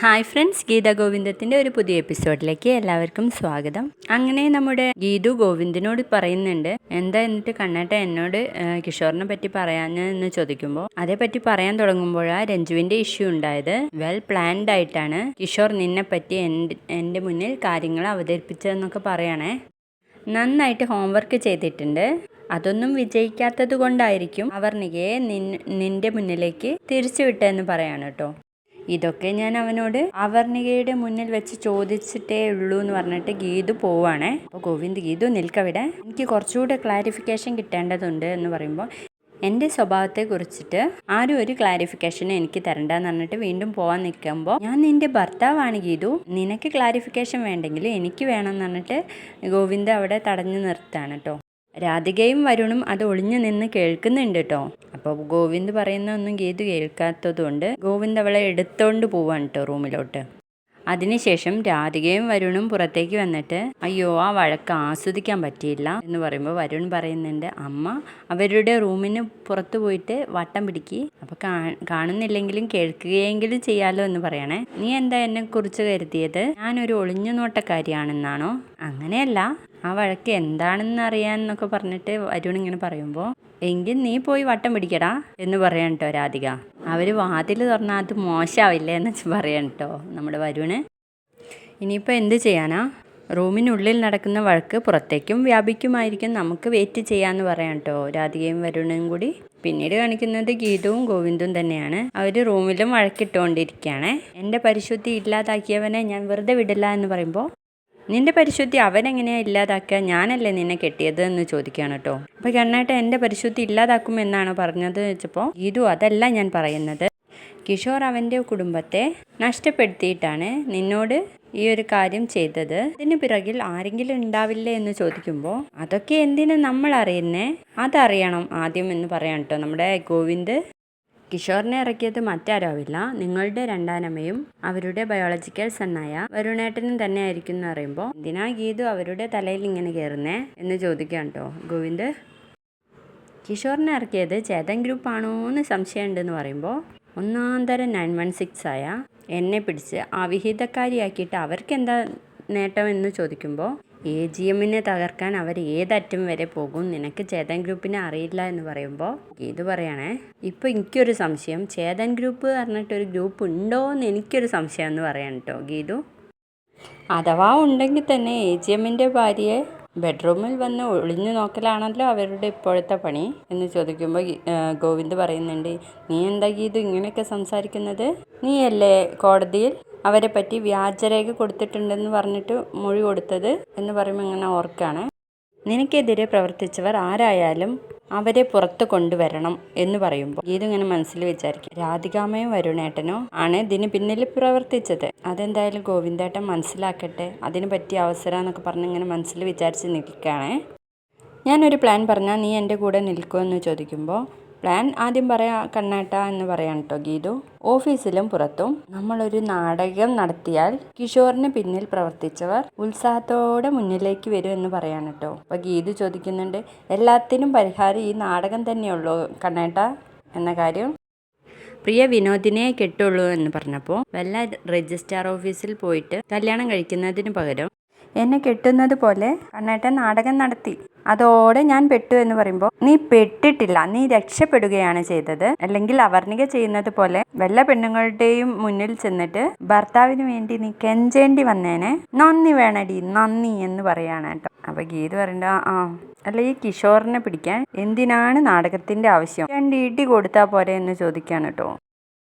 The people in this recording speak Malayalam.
ഹായ് ഫ്രണ്ട്സ്, ഗീത ഗോവിന്ദത്തിൻ്റെ ഒരു പുതിയ എപ്പിസോഡിലേക്ക് എല്ലാവർക്കും സ്വാഗതം. അങ്ങനെ നമ്മുടെ ഗീതു ഗോവിന്ദിനോട് പറയുന്നുണ്ട്, എന്താ എന്നിട്ട് കണ്ണേട്ട എന്നോട് കിഷോറിനെ പറ്റി പറയാനെന്ന് ചോദിക്കുമ്പോൾ അതേപറ്റി പറയാൻ തുടങ്ങുമ്പോഴാണ് രഞ്ജുവിൻ്റെ ഇഷ്യൂ ഉണ്ടായത്. വെൽ പ്ലാൻഡ് ആയിട്ടാണ് കിഷോർ നിന്നെ പറ്റി എൻ്റെ മുന്നിൽ കാര്യങ്ങൾ അവതരിപ്പിച്ചതെന്നൊക്കെ പറയണേ. നന്നായിട്ട് ഹോംവർക്ക് ചെയ്തിട്ടുണ്ട്. അതൊന്നും വിജയിക്കാത്തത് കൊണ്ടായിരിക്കും അവർണികയെ നിന്റെ മുന്നിലേക്ക് തിരിച്ചു വിട്ടതെന്ന് പറയാണ് കേട്ടോ. ഇതൊക്കെ ഞാൻ അവനോട് അവർണികയുടെ മുന്നിൽ വെച്ച് ചോദിച്ചിട്ടേ ഉള്ളൂ എന്ന് പറഞ്ഞിട്ട് ഗീതു പോവാണേ. അപ്പോൾ ഗോവിന്ദ്, ഗീതു നിൽക്കവിടെ, എനിക്ക് കുറച്ചുകൂടെ ക്ലാരിഫിക്കേഷൻ കിട്ടേണ്ടതുണ്ട് എന്ന് പറയുമ്പോൾ എൻ്റെ സ്വഭാവത്തെക്കുറിച്ചിട്ട് ആരും ഒരു ക്ലാരിഫിക്കേഷനും എനിക്ക് തരണ്ടെന്ന് പറഞ്ഞിട്ട് വീണ്ടും പോകാൻ നിൽക്കുമ്പോൾ, ഞാൻ നിൻ്റെ ഭർത്താവാണ് ഗീതു, നിനക്ക് ക്ലാരിഫിക്കേഷൻ വേണ്ടെങ്കിൽ എനിക്ക് വേണമെന്ന് പറഞ്ഞിട്ട് ഗോവിന്ദ് അവിടെ തടഞ്ഞു നിർത്താണ് കേട്ടോ. രാധികയും വരുണും അത് ഒളിഞ്ഞു നിന്ന് കേൾക്കുന്നുണ്ട് കേട്ടോ. അപ്പോൾ ഗോവിന്ദ് പറയുന്നതൊന്നും ഗീതു കേൾക്കാത്തതുകൊണ്ട് ഗോവിന്ദ് അവളെ എടുത്തോണ്ട് പോവാണ് കേട്ടോ റൂമിലോട്ട്. അതിനുശേഷം രാധികയും വരുണും പുറത്തേക്ക് വന്നിട്ട്, അയ്യോ ആ വഴക്ക് ആസ്വദിക്കാൻ പറ്റിയില്ല എന്ന് പറയുമ്പോൾ വരുൺ പറയുന്നുണ്ട്, അമ്മ അവരുടെ റൂമിന് പുറത്ത് പോയിട്ട് വട്ടം പിടിക്കി, അപ്പോൾ കാണുന്നില്ലെങ്കിലും കേൾക്കുകയെങ്കിലും ചെയ്യാലോ എന്ന് പറയണേ. നീ എന്താ എന്നെക്കുറിച്ച് കരുതിയത്, ഞാനൊരു ഒളിഞ്ഞു നോട്ടക്കാരിയാണെന്നാണോ? അങ്ങനെയല്ല, ആ വഴക്ക് എന്താണെന്ന് അറിയാമെന്നൊക്കെ പറഞ്ഞിട്ട് വരുൺ ഇങ്ങനെ പറയുമ്പോൾ, എങ്കിൽ നീ പോയി വട്ടം പിടിക്കടാ എന്ന് പറയാൻ കേട്ടോ രാധിക. അവർ വാതിൽ തുറന്നാൽ അത് മോശമാവില്ലേ എന്ന് പറയാൻ കേട്ടോ നമ്മുടെ വരുണ്. ഇനിയിപ്പോൾ എന്ത് ചെയ്യാനാ, റൂമിനുള്ളിൽ നടക്കുന്ന വഴക്ക് പുറത്തേക്കും വ്യാപിക്കുമായിരിക്കും, നമുക്ക് വെയിറ്റ് ചെയ്യാമെന്ന് പറയാൻ കേട്ടോ രാധികയും വരുണും കൂടി. പിന്നീട് കാണിക്കുന്നത് ഗീതവും ഗോവിന്ദും തന്നെയാണ്. അവർ റൂമിലും വഴക്കിട്ടുകൊണ്ടിരിക്കുകയാണ്. എൻ്റെ പരിശുദ്ധി ഇല്ലാതാക്കിയവനെ ഞാൻ വെറുതെ വിടില്ല എന്ന് പറയുമ്പോൾ, നിന്റെ പരിശുദ്ധി അവനെങ്ങനെയാണ് ഇല്ലാതാക്കുക, ഞാനല്ലേ നിന്നെ കെട്ടിയത് എന്ന് ചോദിക്കുകയാണ് കേട്ടോ. അപ്പോൾ കണ്ണേട്ട എൻ്റെ പരിശുദ്ധി ഇല്ലാതാക്കുമെന്നാണോ പറഞ്ഞത് വെച്ചപ്പോൾ, ഗീതു അതല്ല ഞാൻ പറയുന്നത്, കിഷോർ അവൻ്റെ കുടുംബത്തെ നഷ്ടപ്പെടുത്തിയിട്ടാണ് നിന്നോട് ഈ ഒരു കാര്യം ചെയ്തത്. ഇതിന് പിറകിൽ ആരെങ്കിലും ഉണ്ടാവില്ലേ എന്ന് ചോദിക്കുമ്പോൾ, അതൊക്കെ എന്തിനാ നമ്മൾ അറിയുന്നേ, അതറിയണം ആദ്യം എന്ന് പറയാം കേട്ടോ നമ്മുടെ ഗോവിന്ദ്. കിഷോറിനെ ഇറക്കിയത് മറ്റാരാവില്ല, നിങ്ങളുടെ രണ്ടാനമ്മയും അവരുടെ ബയോളജിക്കൽ സണ്ണായ വരുണേട്ടനും തന്നെ ആയിരിക്കും എന്ന് പറയുമ്പോൾ, എന്തിനാ ഗീതു അവരുടെ തലയിൽ ഇങ്ങനെ കയറുന്നേ എന്ന് ചോദിക്കാം കേട്ടോ ഗോവിന്ദ്. കിഷോറിനെ ഇറക്കിയത് ചേതൻ ഗ്രൂപ്പ് ആണോ എന്ന് സംശയമുണ്ടെന്ന് പറയുമ്പോൾ, ഒന്നാന്തരം 916 ആയ എന്നെ പിടിച്ച് അവിഹിതക്കാരിയാക്കിയിട്ട് അവർക്കെന്താ നേട്ടം എന്ന് ചോദിക്കുമ്പോൾ, AGMനെ തകർക്കാൻ അവർ ഏതറ്റം വരെ പോകും, നിനക്ക് ചേതൻ ഗ്രൂപ്പിനെ അറിയില്ല എന്ന് പറയുമ്പോൾ ഗീതു പറയണേ, ഇപ്പോൾ എനിക്കൊരു സംശയം, ചേതൻ ഗ്രൂപ്പ് പറഞ്ഞിട്ടൊരു ഗ്രൂപ്പ് ഉണ്ടോ എന്ന് എനിക്കൊരു സംശയം എന്ന് പറയാൻ കേട്ടോ ഗീതു. അഥവാ ഉണ്ടെങ്കിൽ തന്നെ AGMൻ്റെ ഭാര്യയെ ബെഡ്റൂമിൽ വന്ന് ഒളിഞ്ഞു നോക്കലാണല്ലോ അവരുടെ ഇപ്പോഴത്തെ പണി എന്ന് ചോദിക്കുമ്പോൾ ഗോവിന്ദ് പറയുന്നുണ്ട്, നീ എന്താ ഗീതു ഇങ്ങനെയൊക്കെ സംസാരിക്കുന്നത്, നീയല്ലേ കോടതിയിൽ അവരെ പറ്റി വ്യാജരേഖ കൊടുത്തിട്ടുണ്ടെന്ന് പറഞ്ഞിട്ട് മൊഴി കൊടുത്തത് എന്ന് പറയുമ്പോൾ ഇങ്ങനെ ഓർക്കാണ്. നിനക്കെതിരെ പ്രവർത്തിച്ചവർ ആരായാലും അവരെ പുറത്ത് കൊണ്ടുവരണം എന്ന് പറയുമ്പോൾ ഗീതു ഇങ്ങനെ മനസ്സിൽ വിചാരിക്കും, രാധികാമ്മയും വരുണേട്ടനോ ആണ് ഇതിന് പിന്നിൽ പ്രവർത്തിച്ചത്, അതെന്തായാലും ഗോവിന്ദേട്ടൻ മനസ്സിലാക്കട്ടെ, അതിന് പറ്റിയ അവസരം എന്നൊക്കെ പറഞ്ഞ് ഇങ്ങനെ മനസ്സിൽ വിചാരിച്ച് നിൽക്കുകയാണേ. ഞാനൊരു പ്ലാൻ പറഞ്ഞാൽ നീ എൻ്റെ കൂടെ നിൽക്കുമെന്ന് ചോദിക്കുമ്പോൾ, പ്ലാൻ ആദ്യം പറയാം കണ്ണേട്ട എന്ന് പറയാൻ കേട്ടോ ഗീതു. ഓഫീസിലും പുറത്തും നമ്മളൊരു നാടകം നടത്തിയാൽ കിഷോറിന് പിന്നിൽ പ്രവർത്തിച്ചവർ ഉത്സാഹത്തോടെ മുന്നിലേക്ക് വരും എന്ന് പറയാൻ കേട്ടോ. അപ്പോൾ ഗീതു ചോദിക്കുന്നുണ്ട്, എല്ലാത്തിനും പരിഹാരം ഈ നാടകം തന്നെയുള്ളൂ കണ്ണേട്ട എന്ന കാര്യം. പ്രിയ വിനോദിനെ കെട്ടുള്ളൂ എന്ന് പറഞ്ഞപ്പോൾ, വല്ല രജിസ്ട്രാർ ഓഫീസിൽ പോയിട്ട് കല്യാണം കഴിക്കുന്നതിന് പകരം എന്നെ കെട്ടുന്നത് പോലെ കണ്ണേട്ടൻ നാടകം നടത്തി, അതോടെ ഞാൻ പെട്ടു എന്ന് പറയുമ്പോൾ, നീ പെട്ടിട്ടില്ല, നീ രക്ഷപ്പെടുകയാണ് ചെയ്തത്. അല്ലെങ്കിൽ അവർണിക ചെയ്യുന്നത് പോലെ വല്ല പെണ്ണുങ്ങളുടെയും മുന്നിൽ ചെന്നിട്ട് ഭർത്താവിന് വേണ്ടി നീ കെഞ്ചേണ്ടി വന്നേനെ, നന്ദി വേണടി നന്ദി എന്ന് പറയാണ് കേട്ടോ. അപ്പോൾ ഗീത പറയണ്ട, അല്ല ഈ കിഷോറിനെ പിടിക്കാൻ എന്തിനാണ് നാടകത്തിൻ്റെ ആവശ്യം, 2 ഇടി കൊടുത്താൽ പോരെ എന്ന് ചോദിക്കാണ് കേട്ടോ.